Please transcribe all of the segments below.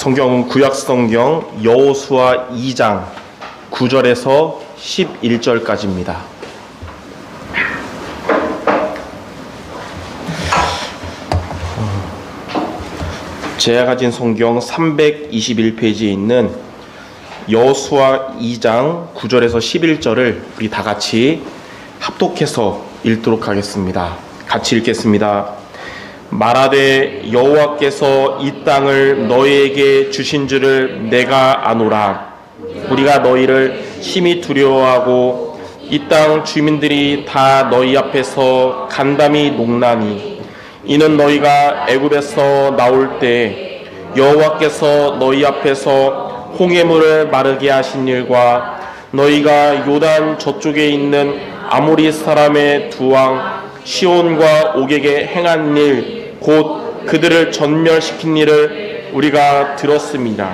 성경은 구약성경 여호수아 2장 9절에서 11절까지입니다. 제가 가진 성경 321페이지에 있는 여호수아 2장 9절에서 11절을 우리 다 같이 합독해서 읽도록 하겠습니다. 같이 읽겠습니다. 말하되 여호와께서 이 땅을 너희에게 주신 줄을 내가 아노라. 우리가 너희를 심히 두려워하고 이 땅 주민들이 다 너희 앞에서 간담이 녹나니 이는 너희가 애굽에서 나올 때 여호와께서 너희 앞에서 홍해물을 마르게 하신 일과 너희가 요단 저쪽에 있는 아모리 사람의 두 왕 시온과 옥에게 행한 일 곧 그들을 전멸시킨 일을 우리가 들었습니다.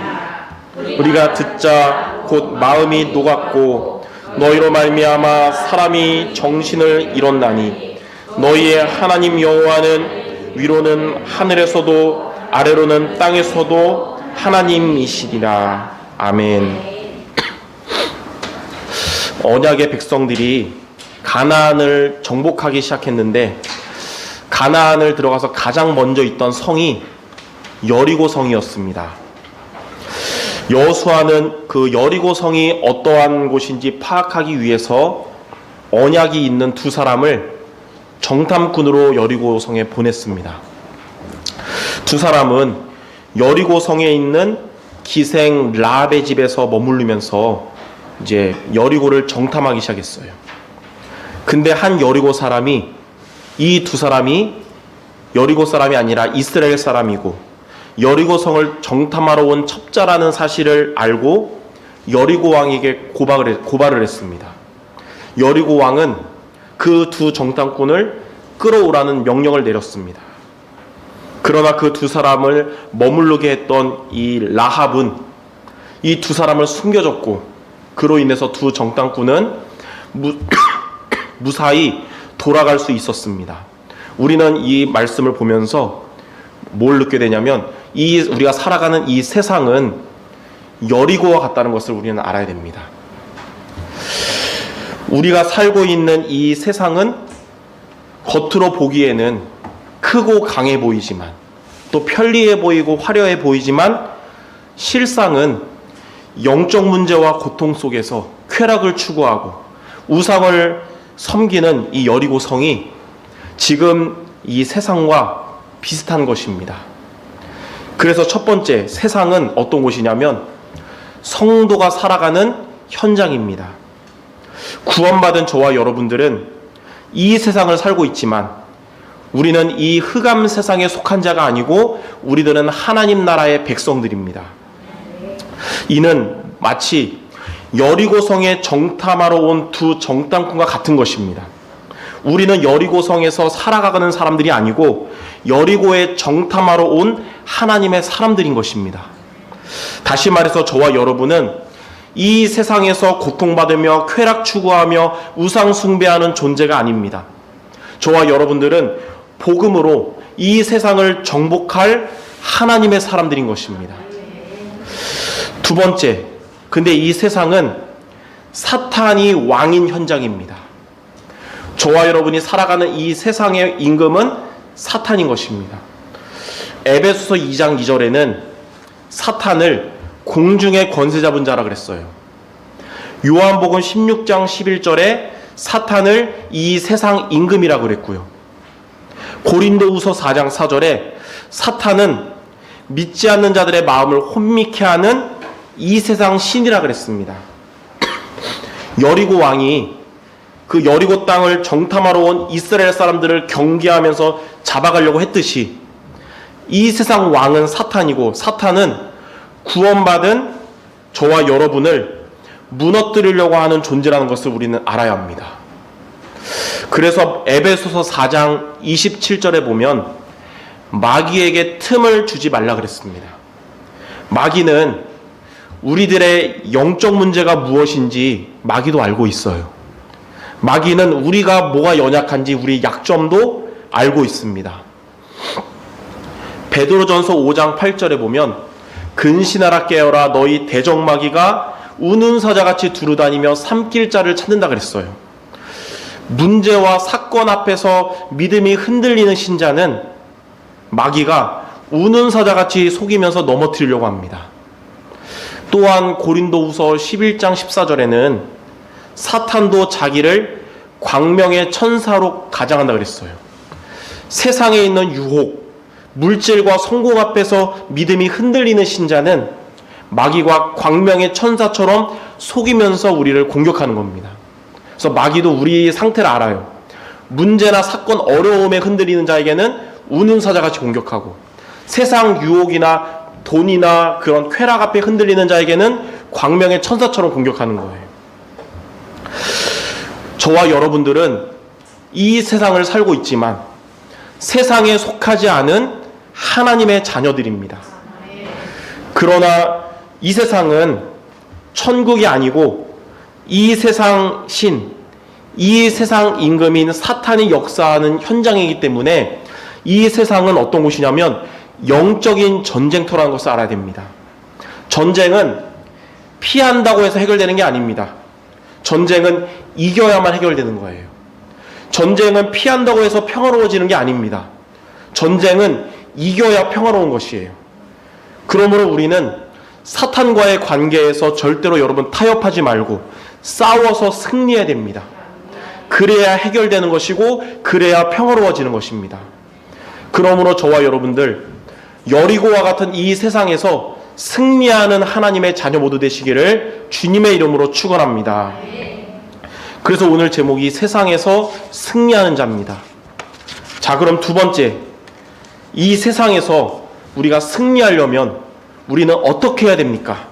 우리가 듣자 곧 마음이 녹았고 너희로 말미암아 사람이 정신을 잃었나니 너희의 하나님 여호와는 위로는 하늘에서도 아래로는 땅에서도 하나님이시리라. 아멘. 언약의 백성들이 가나안을 정복하기 시작했는데 가나안을 들어가서 가장 먼저 있던 성이 여리고 성이었습니다. 여호수아는 그 여리고 성이 어떠한 곳인지 파악하기 위해서 언약이 있는 두 사람을 정탐꾼으로 여리고 성에 보냈습니다. 두 사람은 여리고 성에 있는 기생 라합의 집에서 머무르면서 이제 여리고를 정탐하기 시작했어요. 근데 한 여리고 사람이 이 두 사람이 여리고 사람이 아니라 이스라엘 사람이고 여리고 성을 정탐하러 온 첩자라는 사실을 알고 여리고 왕에게 고발을 했습니다. 여리고 왕은 그 두 정탐꾼을 끌어오라는 명령을 내렸습니다. 그러나 그 두 사람을 머무르게 했던 이 라합은 이 두 사람을 숨겨줬고 그로 인해서 두 정탐꾼은 무사히 돌아갈 수 있었습니다. 우리는 이 말씀을 보면서 뭘 느끼게 되냐면 우리가 살아가는 이 세상은 여리고와 같다는 것을 우리는 알아야 됩니다. 우리가 살고 있는 이 세상은 겉으로 보기에는 크고 강해 보이지만 또 편리해 보이고 화려해 보이지만 실상은 영적 문제와 고통 속에서 쾌락을 추구하고 우상을 섬기는 이 여리고 성이 지금 이 세상과 비슷한 것입니다. 그래서 첫 번째, 세상은 어떤 곳이냐면 성도가 살아가는 현장입니다. 구원받은 저와 여러분들은 이 세상을 살고 있지만 우리는 이 흑암 세상에 속한 자가 아니고 우리들은 하나님 나라의 백성들입니다. 이는 마치 여리고성에 정탐하러 온 두 정탐꾼과 같은 것입니다. 우리는 여리고성에서 살아가는 사람들이 아니고 여리고에 정탐하러 온 하나님의 사람들인 것입니다. 다시 말해서 저와 여러분은 이 세상에서 고통받으며 쾌락 추구하며 우상 숭배하는 존재가 아닙니다. 저와 여러분들은 복음으로 이 세상을 정복할 하나님의 사람들인 것입니다. 두 번째, 근데 이 세상은 사탄이 왕인 현장입니다. 저와 여러분이 살아가는 이 세상의 임금은 사탄인 것입니다. 에베소서 2장 2절에는 사탄을 공중의 권세 잡은 자라 그랬어요. 요한복음 16장 11절에 사탄을 이 세상 임금이라 그랬고요. 고린도후서 4장 4절에 사탄은 믿지 않는 자들의 마음을 혼미케 하는 이 세상 신이라 그랬습니다. 여리고 왕이 그 여리고 땅을 정탐하러 온 이스라엘 사람들을 경계하면서 잡아가려고 했듯이 이 세상 왕은 사탄이고 사탄은 구원받은 저와 여러분을 무너뜨리려고 하는 존재라는 것을 우리는 알아야 합니다. 그래서 에베소서 4장 27절에 보면 마귀에게 틈을 주지 말라 그랬습니다. 마귀는 우리들의 영적 문제가 무엇인지 마귀도 알고 있어요. 마귀는 우리가 뭐가 연약한지 우리 약점도 알고 있습니다. 베드로전서 5장 8절에 보면 근신하라 깨어라 너희 대적마귀가 우는 사자같이 두루다니며 삼킬 자를 찾는다 그랬어요. 문제와 사건 앞에서 믿음이 흔들리는 신자는 마귀가 우는 사자같이 속이면서 넘어뜨리려고 합니다. 또한 고린도후서 11장 14절에는 사탄도 자기를 광명의 천사로 가장한다 그랬어요. 세상에 있는 유혹, 물질과 성공 앞에서 믿음이 흔들리는 신자는 마귀가 광명의 천사처럼 속이면서 우리를 공격하는 겁니다. 그래서 마귀도 우리 상태를 알아요. 문제나 사건, 어려움에 흔들리는 자에게는 우는 사자같이 공격하고, 세상 유혹이나 돈이나 그런 쾌락 앞에 흔들리는 자에게는 광명의 천사처럼 공격하는 거예요. 저와 여러분들은 이 세상을 살고 있지만 세상에 속하지 않은 하나님의 자녀들입니다. 그러나 이 세상은 천국이 아니고 이 세상 신, 이 세상 임금인 사탄이 역사하는 현장이기 때문에 이 세상은 어떤 곳이냐면 영적인 전쟁터라는 것을 알아야 됩니다. 전쟁은 피한다고 해서 해결되는 게 아닙니다. 전쟁은 이겨야만 해결되는 거예요. 전쟁은 피한다고 해서 평화로워지는 게 아닙니다. 전쟁은 이겨야 평화로운 것이에요. 그러므로 우리는 사탄과의 관계에서 절대로 여러분 타협하지 말고 싸워서 승리해야 됩니다. 그래야 해결되는 것이고 그래야 평화로워지는 것입니다. 그러므로 저와 여러분들 여리고와 같은 이 세상에서 승리하는 하나님의 자녀 모두 되시기를 주님의 이름으로 축원합니다. 그래서 오늘 제목이 세상에서 승리하는 자입니다. 자, 그럼 두 번째, 이 세상에서 우리가 승리하려면 우리는 어떻게 해야 됩니까?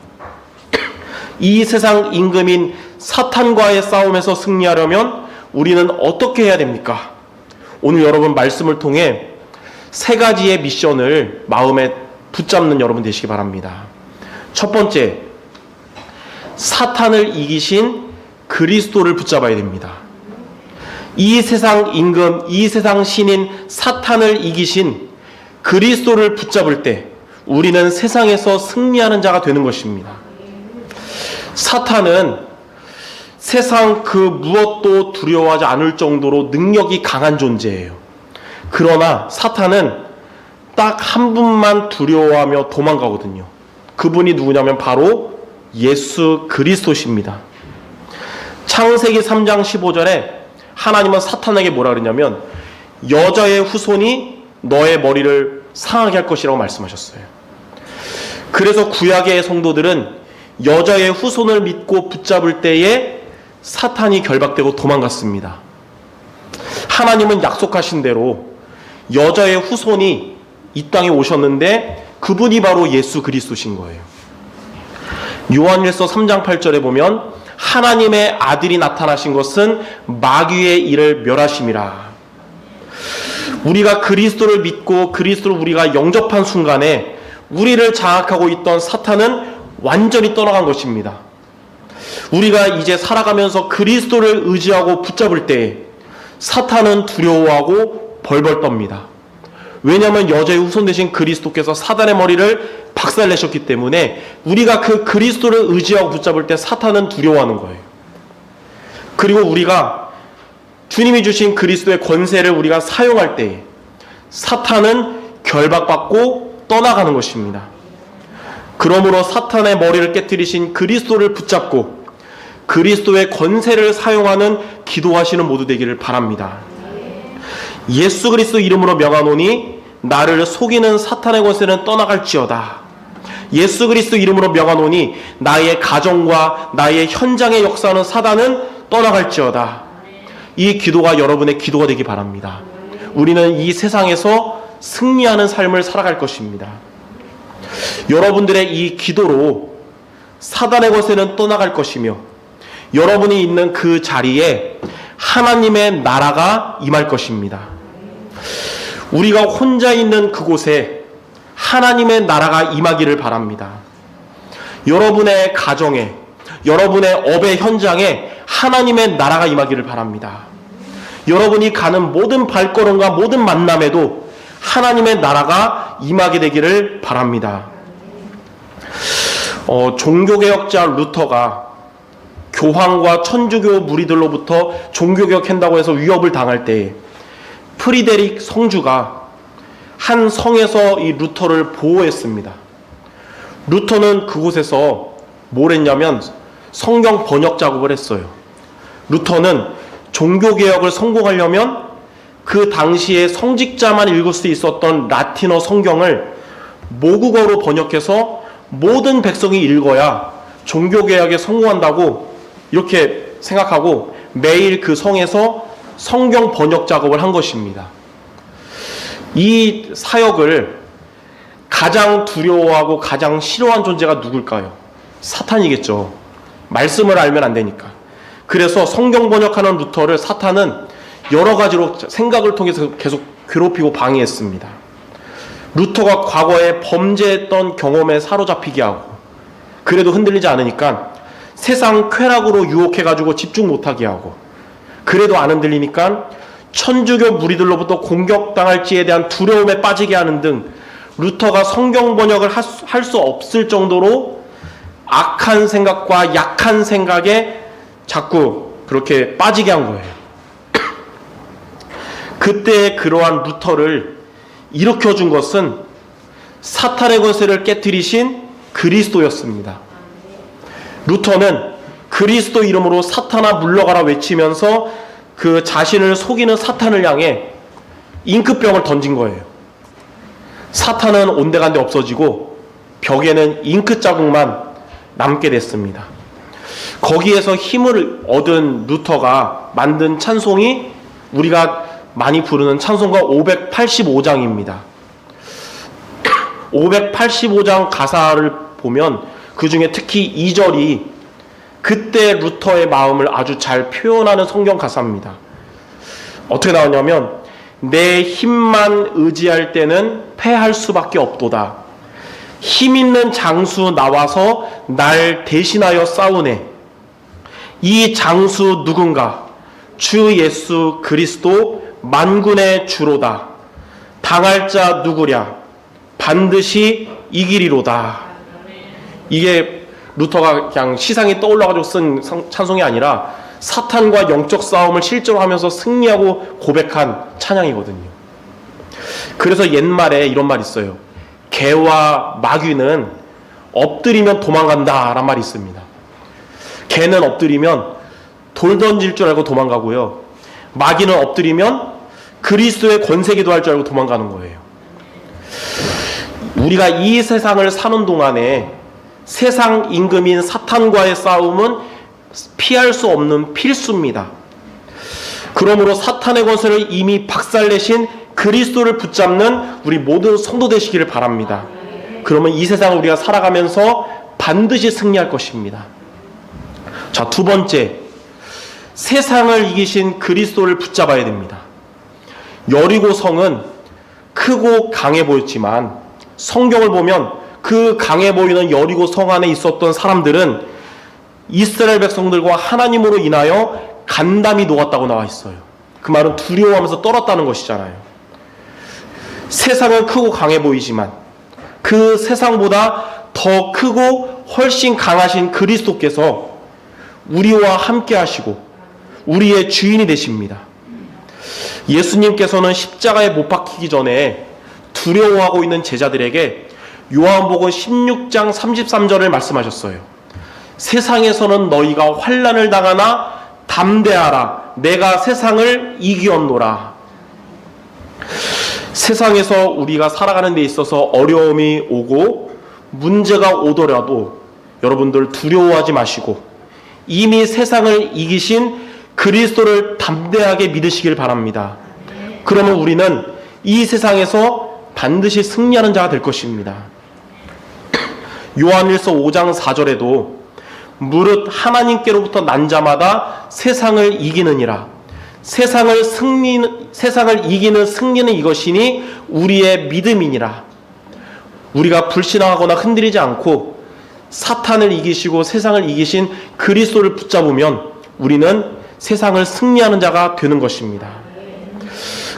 이 세상 임금인 사탄과의 싸움에서 승리하려면 우리는 어떻게 해야 됩니까? 오늘 여러분 말씀을 통해 세 가지의 미션을 마음에 붙잡는 여러분 되시기 바랍니다. 첫 번째, 사탄을 이기신 그리스도를 붙잡아야 됩니다. 이 세상 임금, 이 세상 신인 사탄을 이기신 그리스도를 붙잡을 때 우리는 세상에서 승리하는 자가 되는 것입니다. 사탄은 세상 그 무엇도 두려워하지 않을 정도로 능력이 강한 존재예요. 그러나 사탄은 딱 한 분만 두려워하며 도망가거든요. 그분이 누구냐면 바로 예수 그리스도십니다. 창세기 3장 15절에 하나님은 사탄에게 뭐라 그러냐면 여자의 후손이 너의 머리를 상하게 할 것이라고 말씀하셨어요. 그래서 구약의 성도들은 여자의 후손을 믿고 붙잡을 때에 사탄이 결박되고 도망갔습니다. 하나님은 약속하신 대로 여자의 후손이 이 땅에 오셨는데 그분이 바로 예수 그리스도신 거예요. 요한일서 3장 8절에 보면 하나님의 아들이 나타나신 것은 마귀의 일을 멸하심이라. 우리가 그리스도를 믿고 그리스도를 우리가 영접한 순간에 우리를 장악하고 있던 사탄은 완전히 떠나간 것입니다. 우리가 이제 살아가면서 그리스도를 의지하고 붙잡을 때에 사탄은 두려워하고 벌벌 떱니다. 왜냐하면 여자의 후손 되신 그리스도께서 사단의 머리를 박살내셨기 때문에 우리가 그 그리스도를 의지하고 붙잡을 때 사탄은 두려워하는 거예요. 그리고 우리가 주님이 주신 그리스도의 권세를 우리가 사용할 때에 사탄은 결박받고 떠나가는 것입니다. 그러므로 사탄의 머리를 깨뜨리신 그리스도를 붙잡고 그리스도의 권세를 사용하는 기도하시는 모두 되기를 바랍니다. 예수 그리스도 이름으로 명하노니 나를 속이는 사탄의 권세는 떠나갈지어다. 예수 그리스도 이름으로 명하노니 나의 가정과 나의 현장에 역사하는 사단은 떠나갈지어다. 이 기도가 여러분의 기도가 되기 바랍니다. 우리는 이 세상에서 승리하는 삶을 살아갈 것입니다. 여러분들의 이 기도로 사단의 권세는 떠나갈 것이며 여러분이 있는 그 자리에 하나님의 나라가 임할 것입니다. 우리가 혼자 있는 그곳에 하나님의 나라가 임하기를 바랍니다. 여러분의 가정에, 여러분의 업의 현장에 하나님의 나라가 임하기를 바랍니다. 여러분이 가는 모든 발걸음과 모든 만남에도 하나님의 나라가 임하게 되기를 바랍니다. 종교개혁자 루터가 교황과 천주교 무리들로부터 종교개혁한다고 해서 위협을 당할 때에 프리데릭 성주가 한 성에서 이 루터를 보호했습니다. 루터는 그곳에서 뭘 했냐면 성경 번역 작업을 했어요. 루터는 종교개혁을 성공하려면 그 당시에 성직자만 읽을 수 있었던 라틴어 성경을 모국어로 번역해서 모든 백성이 읽어야 종교개혁에 성공한다고 이렇게 생각하고 매일 그 성에서 성경 번역 작업을 한 것입니다. 이 사역을 가장 두려워하고 가장 싫어한 존재가 누굴까요? 사탄이겠죠. 말씀을 알면 안 되니까. 그래서 성경 번역하는 루터를 사탄은 여러 가지로 생각을 통해서 계속 괴롭히고 방해했습니다. 루터가 과거에 범죄했던 경험에 사로잡히게 하고, 그래도 흔들리지 않으니까 세상 쾌락으로 유혹해가지고 집중 못하게 하고, 그래도 안 흔들리니까 천주교 무리들로부터 공격당할지에 대한 두려움에 빠지게 하는 등 루터가 성경 번역을 할 수 없을 정도로 악한 생각과 약한 생각에 자꾸 그렇게 빠지게 한 거예요. 그때 그러한 루터를 일으켜준 것은 사탄의 권세를 깨뜨리신 그리스도였습니다. 루터는 그리스도 이름으로 사탄아 물러가라 외치면서 그 자신을 속이는 사탄을 향해 잉크병을 던진 거예요. 사탄은 온데간데 없어지고 벽에는 잉크 자국만 남게 됐습니다. 거기에서 힘을 얻은 루터가 만든 찬송이 우리가 많이 부르는 찬송가 585장입니다. 585장 가사를 보면 그 중에 특히 2절이 그때 루터의 마음을 아주 잘 표현하는 성경 가사입니다. 어떻게 나오냐면 내 힘만 의지할 때는 패할 수밖에 없도다. 힘 있는 장수 나와서 날 대신하여 싸우네. 이 장수 누군가? 주 예수 그리스도 만군의 주로다. 당할 자 누구랴? 반드시 이기리로다. 이게 루터가 그냥 시상이 떠올라가지고 쓴 찬송이 아니라 사탄과 영적 싸움을 실제로 하면서 승리하고 고백한 찬양이거든요. 그래서 옛말에 이런 말이 있어요. 개와 마귀는 엎드리면 도망간다 라는 말이 있습니다. 개는 엎드리면 돌 던질 줄 알고 도망가고요. 마귀는 엎드리면 그리스도의 권세 기도할 줄 알고 도망가는 거예요. 우리가 이 세상을 사는 동안에 세상 임금인 사탄과의 싸움은 피할 수 없는 필수입니다. 그러므로 사탄의 권세를 이미 박살내신 그리스도를 붙잡는 우리 모든 성도 되시기를 바랍니다. 그러면 이 세상을 우리가 살아가면서 반드시 승리할 것입니다. 자, 두 번째, 세상을 이기신 그리스도를 붙잡아야 됩니다. 여리고 성은 크고 강해 보였지만 성경을 보면 그 강해 보이는 여리고 성 안에 있었던 사람들은 이스라엘 백성들과 하나님으로 인하여 간담이 녹았다고 나와 있어요. 그 말은 두려워하면서 떨었다는 것이잖아요. 세상은 크고 강해 보이지만 그 세상보다 더 크고 훨씬 강하신 그리스도께서 우리와 함께 하시고 우리의 주인이 되십니다. 예수님께서는 십자가에 못 박히기 전에 두려워하고 있는 제자들에게 요한복음 16장 33절을 말씀하셨어요. 세상에서는 너희가 환난을 당하나 담대하라. 내가 세상을 이기었노라. 세상에서 우리가 살아가는 데 있어서 어려움이 오고 문제가 오더라도 여러분들 두려워하지 마시고 이미 세상을 이기신 그리스도를 담대하게 믿으시길 바랍니다. 그러면 우리는 이 세상에서 반드시 승리하는 자가 될 것입니다. 요한일서 5장 4절에도 무릇 하나님께로부터 난 자마다 세상을 이기느니라. 세상을 이기는 승리는 이것이니 우리의 믿음이니라. 우리가 불신앙하거나 흔들리지 않고 사탄을 이기시고 세상을 이기신 그리스도를 붙잡으면 우리는 세상을 승리하는 자가 되는 것입니다.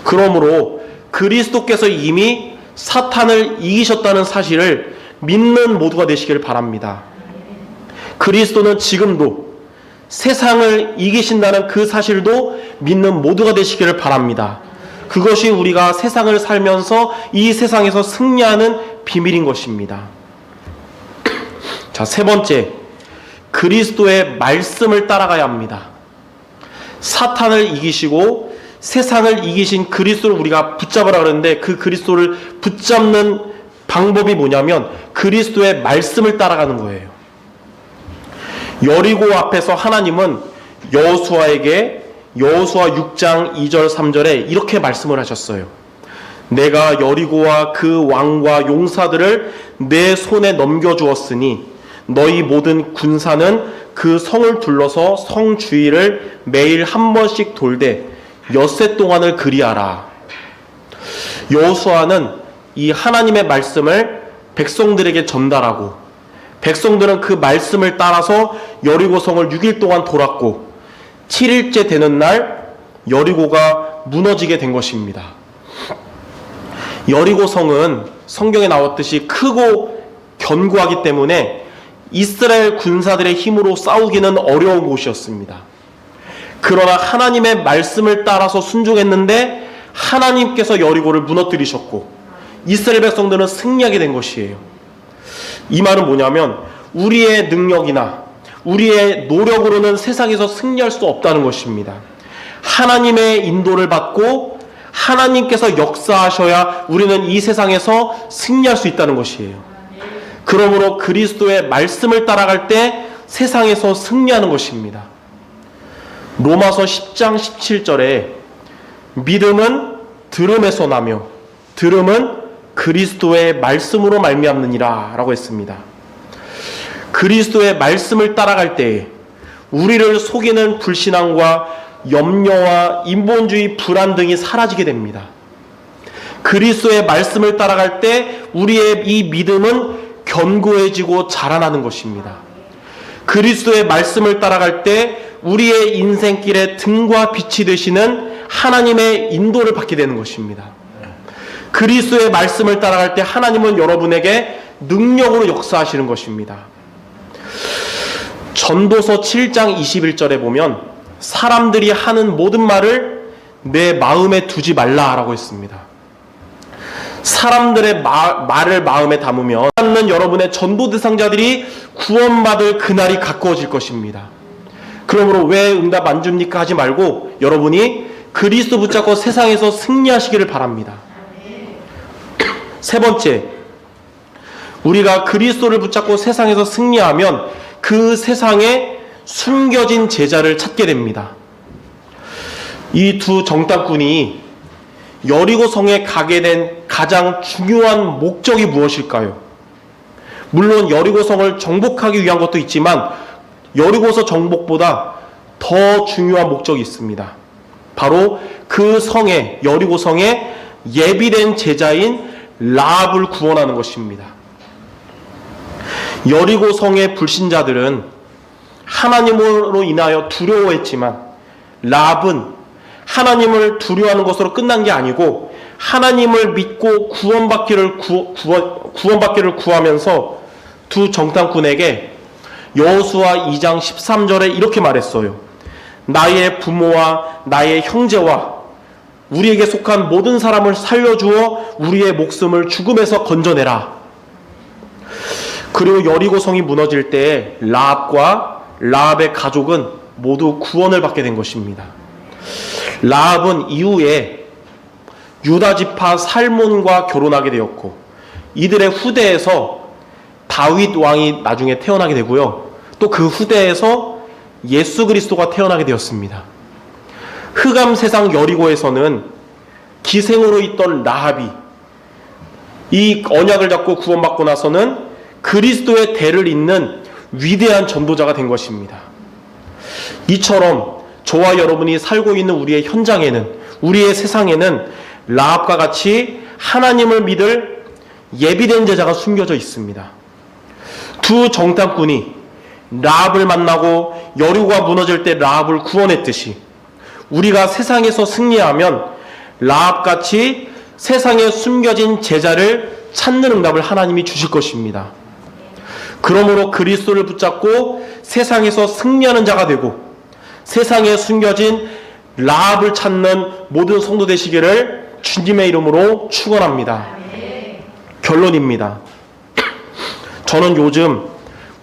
그러므로 그리스도께서 이미 사탄을 이기셨다는 사실을 믿는 모두가 되시길 바랍니다. 그리스도는 지금도 세상을 이기신다는 그 사실도 믿는 모두가 되시기를 바랍니다. 그것이 우리가 세상을 살면서 이 세상에서 승리하는 비밀인 것입니다. 자, 세 번째, 그리스도의 말씀을 따라가야 합니다. 사탄을 이기시고 세상을 이기신 그리스도를 우리가 붙잡으라 그러는데, 그 그리스도를 붙잡는 방법이 뭐냐면 그리스도의 말씀을 따라가는 거예요. 여리고 앞에서 하나님은 여호수아에게 여호수아 6장 2절 3절에 이렇게 말씀을 하셨어요. 내가 여리고와 그 왕과 용사들을 내 손에 넘겨주었으니 너희 모든 군사는 그 성을 둘러서 성 주위를 매일 한 번씩 돌되 엿새 동안을 그리하라. 여호수아는 이 하나님의 말씀을 백성들에게 전달하고, 백성들은 그 말씀을 따라서 여리고 성을 6일 동안 돌았고 7일째 되는 날 여리고가 무너지게 된 것입니다. 여리고 성은 성경에 나왔듯이 크고 견고하기 때문에 이스라엘 군사들의 힘으로 싸우기는 어려운 곳이었습니다. 그러나 하나님의 말씀을 따라서 순종했는데 하나님께서 여리고를 무너뜨리셨고 이스라엘 백성들은 승리하게 된 것이에요. 이 말은 뭐냐면 우리의 능력이나 우리의 노력으로는 세상에서 승리할 수 없다는 것입니다. 하나님의 인도를 받고 하나님께서 역사하셔야 우리는 이 세상에서 승리할 수 있다는 것이에요. 그러므로 그리스도의 말씀을 따라갈 때 세상에서 승리하는 것입니다. 로마서 10장 17절에 믿음은 들음에서 나며 들음은 그리스도의 말씀으로 말미암느니라 라고 했습니다. 그리스도의 말씀을 따라갈 때에 우리를 속이는 불신앙과 염려와 인본주의 불안 등이 사라지게 됩니다. 그리스도의 말씀을 따라갈 때 우리의 이 믿음은 견고해지고 자라나는 것입니다. 그리스도의 말씀을 따라갈 때 우리의 인생길에 등과 빛이 되시는 하나님의 인도를 받게 되는 것입니다. 그리스도의 말씀을 따라갈 때 하나님은 여러분에게 능력으로 역사하시는 것입니다. 전도서 7장 21절에 보면 사람들이 하는 모든 말을 내 마음에 두지 말라라고 했습니다. 사람들의 말을 마음에 담으면 여러분의 전도 대상자들이 구원받을 그날이 가까워질 것입니다. 그러므로 왜 응답 안 줍니까 하지 말고 여러분이 그리스도 붙잡고 세상에서 승리하시기를 바랍니다. 세 번째, 우리가 그리스도를 붙잡고 세상에서 승리하면 그 세상에 숨겨진 제자를 찾게 됩니다. 이 두 정탐꾼이 여리고 성에 가게 된 가장 중요한 목적이 무엇일까요? 물론 여리고 성을 정복하기 위한 것도 있지만 여리고서 정복보다 더 중요한 목적이 있습니다. 바로 그 성에, 여리고 성에 예비된 제자인 라합을 구원하는 것입니다. 여리고 성의 불신자들은 하나님으로 인하여 두려워했지만 라합은 하나님을 두려워하는 것으로 끝난 게 아니고 하나님을 믿고 구원받기를 구하면서 두 정탐꾼에게 여호수아 2장 13절에 이렇게 말했어요. 나의 부모와 나의 형제와 우리에게 속한 모든 사람을 살려주어 우리의 목숨을 죽음에서 건져내라. 그리고 여리고 성이 무너질 때 라합과 라합의 가족은 모두 구원을 받게 된 것입니다. 라합은 이후에 유다 지파 살몬과 결혼하게 되었고 이들의 후대에서 다윗 왕이 나중에 태어나게 되고요. 또 그 후대에서 예수 그리스도가 태어나게 되었습니다. 흑암 세상 여리고에서는 기생으로 있던 라합이 이 언약을 잡고 구원받고 나서는 그리스도의 대를 잇는 위대한 전도자가 된 것입니다. 이처럼 저와 여러분이 살고 있는 우리의 현장에는, 우리의 세상에는 라합과 같이 하나님을 믿을 예비된 제자가 숨겨져 있습니다. 두 정탐꾼이 라합을 만나고 여리고가 무너질 때 라합을 구원했듯이 우리가 세상에서 승리하면 라합같이 세상에 숨겨진 제자를 찾는 응답을 하나님이 주실 것입니다. 그러므로 그리스도를 붙잡고 세상에서 승리하는 자가 되고 세상에 숨겨진 라합을 찾는 모든 성도 되시기를 주님의 이름으로 축원합니다. 결론입니다. 저는 요즘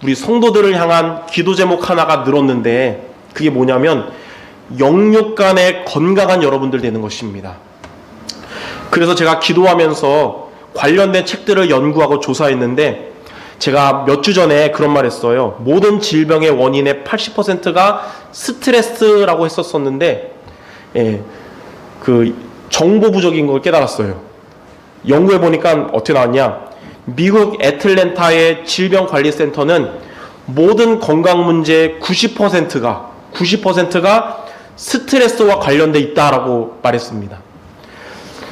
우리 성도들을 향한 기도 제목 하나가 늘었는데 그게 뭐냐면 영육 간의 건강한 여러분들 되는 것입니다. 그래서 제가 기도하면서 관련된 책들을 연구하고 조사했는데 제가 몇 주 전에 그런 말 했어요. 모든 질병의 원인의 80%가 스트레스라고 했었는데 그 정보 부족인 걸 깨달았어요. 연구해 보니까 어떻게 나왔냐? 미국 애틀랜타의 질병관리센터는 모든 건강 문제의 90%가 스트레스와 관련돼 있다라고 말했습니다.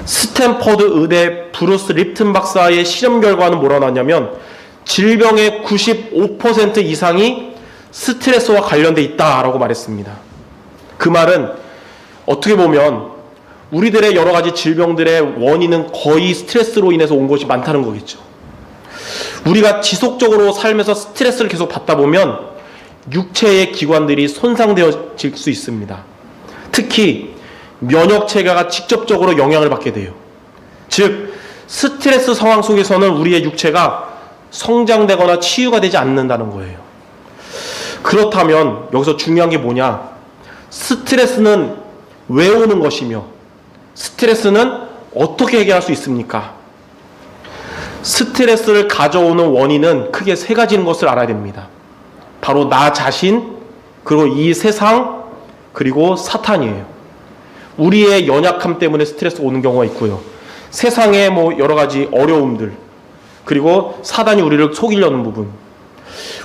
스탠퍼드 의대 브루스 립튼 박사의 실험 결과는 뭐라 나왔냐면 질병의 95% 이상이 스트레스와 관련돼 있다라고 말했습니다. 그 말은 어떻게 보면 우리들의 여러 가지 질병들의 원인은 거의 스트레스로 인해서 온 것이 많다는 거겠죠. 우리가 지속적으로 살면서 스트레스를 계속 받다 보면 육체의 기관들이 손상되어질 수 있습니다. 특히 면역체계가 직접적으로 영향을 받게 돼요. 즉 스트레스 상황 속에서는 우리의 육체가 성장되거나 치유가 되지 않는다는 거예요. 그렇다면 여기서 중요한 게 뭐냐? 스트레스는 왜 오는 것이며 스트레스는 어떻게 해결할 수 있습니까? 스트레스를 가져오는 원인은 크게 세 가지인 것을 알아야 됩니다. 바로 나 자신, 그리고 이 세상, 그리고 사탄이에요. 우리의 연약함 때문에 스트레스가 오는 경우가 있고요. 세상의 여러 가지 어려움들, 그리고 사단이 우리를 속이려는 부분.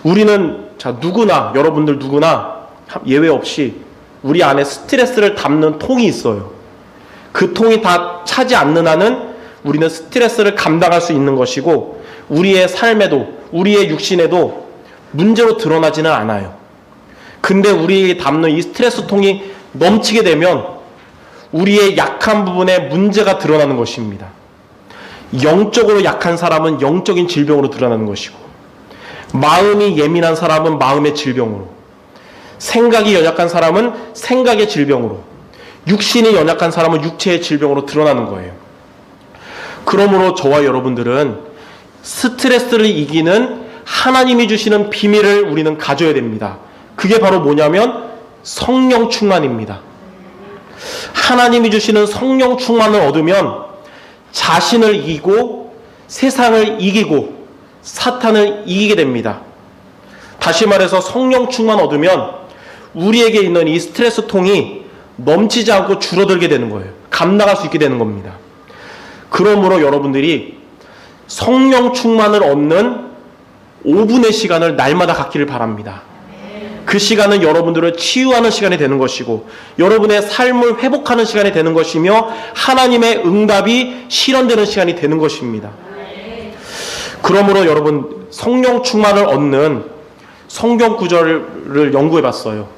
우리는 누구나, 여러분들 누구나 예외 없이 우리 안에 스트레스를 담는 통이 있어요. 그 통이 다 차지 않는 한은 우리는 스트레스를 감당할 수 있는 것이고 우리의 삶에도 우리의 육신에도 문제로 드러나지는 않아요. 근데 우리에게 담는 이 스트레스 통이 넘치게 되면 우리의 약한 부분에 문제가 드러나는 것입니다. 영적으로 약한 사람은 영적인 질병으로 드러나는 것이고 마음이 예민한 사람은 마음의 질병으로, 생각이 연약한 사람은 생각의 질병으로, 육신이 연약한 사람은 육체의 질병으로 드러나는 거예요. 그러므로 저와 여러분들은 스트레스를 이기는 하나님이 주시는 비밀을 우리는 가져야 됩니다. 그게 바로 뭐냐면 성령 충만입니다. 하나님이 주시는 성령 충만을 얻으면 자신을 이기고 세상을 이기고 사탄을 이기게 됩니다. 다시 말해서 성령 충만 얻으면 우리에게 있는 이 스트레스 통이 넘치지 않고 줄어들게 되는 거예요. 감당할 수 있게 되는 겁니다. 그러므로 여러분들이 성령 충만을 얻는 5분의 시간을 날마다 갖기를 바랍니다. 그 시간은 여러분들을 치유하는 시간이 되는 것이고 여러분의 삶을 회복하는 시간이 되는 것이며 하나님의 응답이 실현되는 시간이 되는 것입니다. 그러므로 여러분 성령 충만을 얻는 성경 구절을 연구해 봤어요.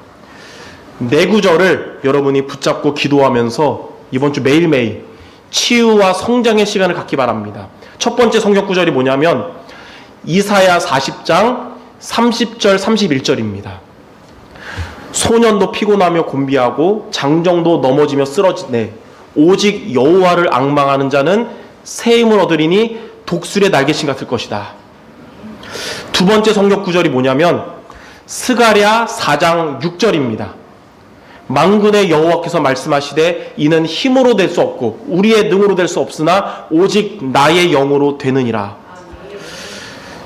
네 구절을 여러분이 붙잡고 기도하면서 이번 주 매일매일 치유와 성장의 시간을 갖기 바랍니다. 첫 번째 성경 구절이 뭐냐면 이사야 40장 30절 31절입니다. 소년도 피곤하며 곤비하고 장정도 넘어지며 쓰러지네 오직 여호와를 앙망하는 자는 새 힘을 얻으리니 독수리의 날개신 같을 것이다. 두 번째 성경 구절이 뭐냐면 스가랴 4장 6절입니다. 만군의 여호와께서 말씀하시되 이는 힘으로 될 수 없고 우리의 능으로 될 수 없으나 오직 나의 영으로 되느니라.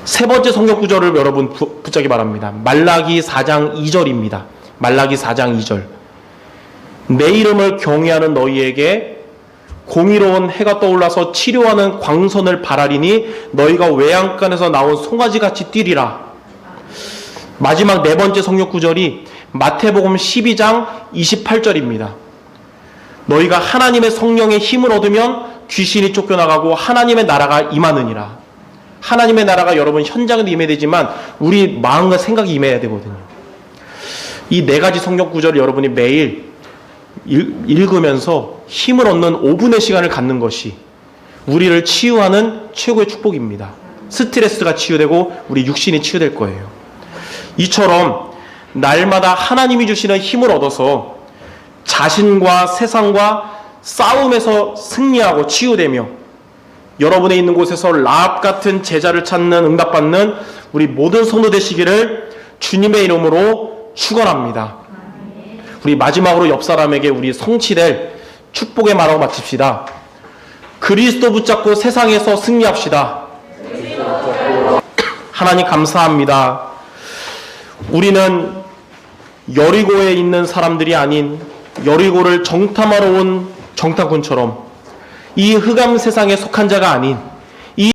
세 번째 성경 구절을 여러분 붙잡기 바랍니다. 말라기 4장 2절입니다. 말라기 4장 2절. 내 이름을 경외하는 너희에게 공의로운 해가 떠올라서 치료하는 광선을 바라리니 너희가 외양간에서 나온 송아지같이 뛰리라. 마지막 네 번째 성경 구절이 마태복음 12장 28절입니다. 너희가 하나님의 성령의 힘을 얻으면 귀신이 쫓겨나가고 하나님의 나라가 임하느니라. 하나님의 나라가 여러분 현장에도 임해야 되지만 우리 마음과 생각이 임해야 되거든요. 이 네 가지 성경 구절을 여러분이 매일 읽으면서 힘을 얻는 5분의 시간을 갖는 것이 우리를 치유하는 최고의 축복입니다. 스트레스가 치유되고 우리 육신이 치유될 거예요. 이처럼 날마다 하나님이 주시는 힘을 얻어서 자신과 세상과 싸움에서 승리하고 치유되며 여러분의 있는 곳에서 라합 같은 제자를 찾는 응답받는 우리 모든 성도 되시기를 주님의 이름으로 축원합니다. 우리 마지막으로 옆 사람에게 우리 성취될 축복의 말하고 마칩시다. 그리스도 붙잡고 세상에서 승리합시다. 하나님 감사합니다. 우리는 여리고에 있는 사람들이 아닌 여리고를 정탐하러 온 정탐꾼처럼 이 흑암 세상에 속한 자가 아닌